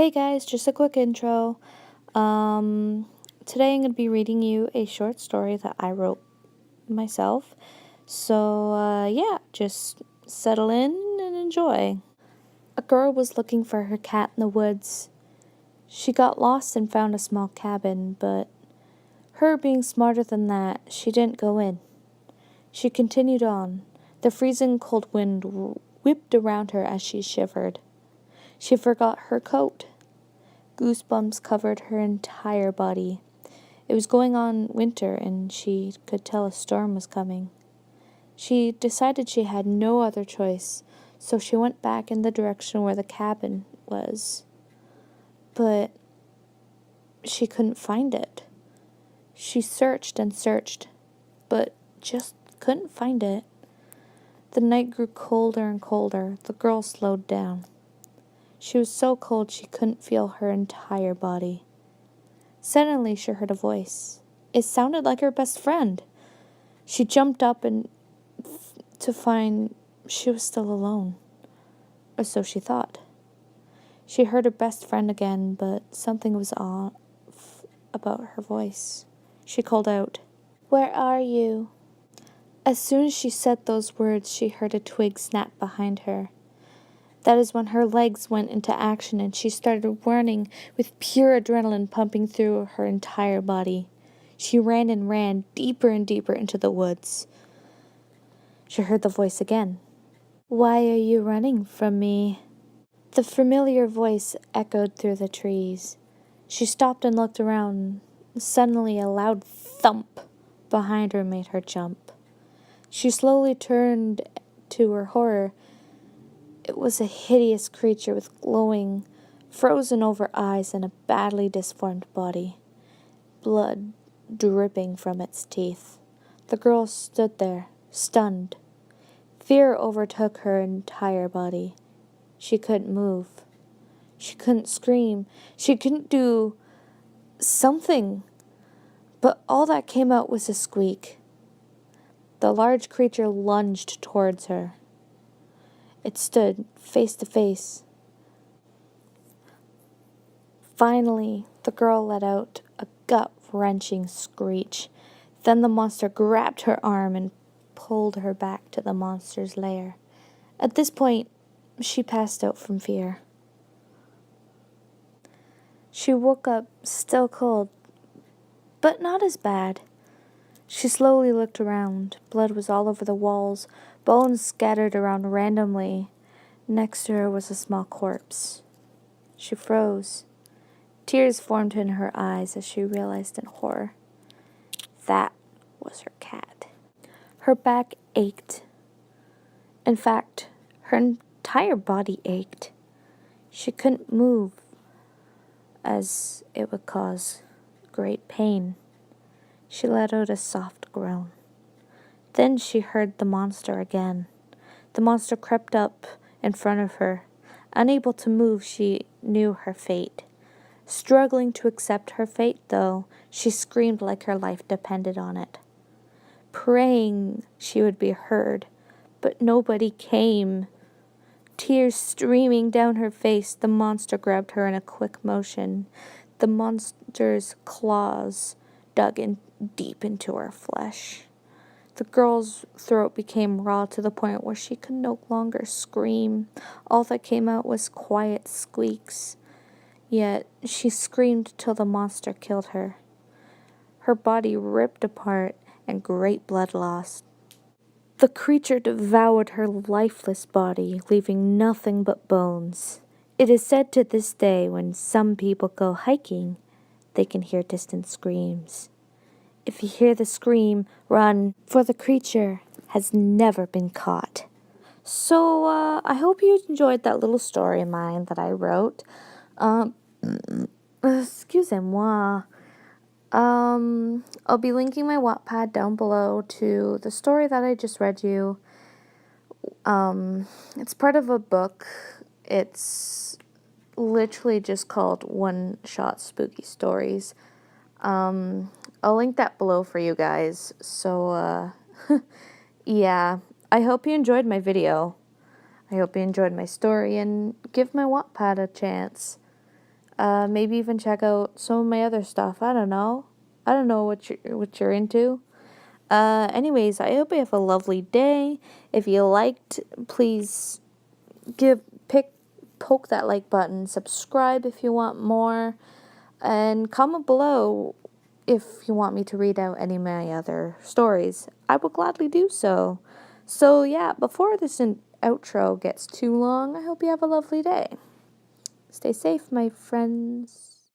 Hey guys, just a quick intro. Today I'm going to be reading you a short story that I wrote myself. So, yeah, just settle in and enjoy. A girl was looking for her cat in the woods. She got lost and found a small cabin, but her being smarter than that, she didn't go in. She continued on. The freezing cold wind whipped around her as she shivered. She forgot her coat. Goosebumps covered her entire body. It was going on winter, and she could tell a storm was coming. She decided she had no other choice, so she went back in the direction where the cabin was. But she couldn't find it. She searched and searched, but just couldn't find it. The night grew colder and colder. The girl slowed down. She was so cold she couldn't feel her entire body. Suddenly she heard a voice. It sounded like her best friend. She jumped up to find she was still alone. Or so she thought. She heard her best friend again, but something was off about her voice. She called out, "Where are you?" As soon as she said those words, she heard a twig snap behind her. That is when her legs went into action and she started running with pure adrenaline pumping through her entire body. She ran and ran deeper and deeper into the woods. She heard the voice again. "Why are you running from me?" The familiar voice echoed through the trees. She stopped and looked around. Suddenly a loud thump behind her made her jump. She slowly turned. To her horror, it was a hideous creature with glowing, frozen-over eyes and a badly disformed body, blood dripping from its teeth. The girl stood there, stunned. Fear overtook her entire body. She couldn't move. She couldn't scream. She couldn't do something. But all that came out was a squeak. The large creature lunged towards her. It stood face to face. Finally, the girl let out a gut-wrenching screech. Then the monster grabbed her arm and pulled her back to the monster's lair. At this point, she passed out from fear. She woke up still cold, but not as bad. She slowly looked around. Blood was all over the walls, bones scattered around randomly. Next to her was a small corpse. She froze. Tears formed in her eyes as she realized in horror. That was her cat. Her back ached. In fact, her entire body ached. She couldn't move, as it would cause great pain. She let out a soft groan. Then she heard the monster again. The monster crept up in front of her. Unable to move, she knew her fate. Struggling to accept her fate, though, she screamed like her life depended on it. Praying she would be heard, but nobody came. Tears streaming down her face, the monster grabbed her in a quick motion. The monster's claws dug in deep into her flesh. The girl's throat became raw to the point where she could no longer scream. All that came out was quiet squeaks. Yet she screamed till the monster killed her. Her body ripped apart and great blood loss. The creature devoured her lifeless body, leaving nothing but bones. It is said to this day when some people go hiking, they can hear distant screams. If you hear the scream, run, for the creature has never been caught. So, I hope you enjoyed that little story of mine that I wrote. Excusez-moi. I'll be linking my Wattpad down below to the story that I just read you. It's part of a book. It's literally just called One Shot Spooky Stories. I'll link that below for you guys. So, yeah. I hope you enjoyed my video. I hope you enjoyed my story and give my Wattpad a chance. Maybe even check out some of my other stuff. I don't know. I don't know what you're into. Anyways, I hope you have a lovely day. If you liked, please give pick poke that like button, subscribe if you want more, and comment below if you want me to read out any of my other stories. I will gladly do so. So yeah, before this outro gets too long, I hope you have a lovely day. Stay safe, my friends.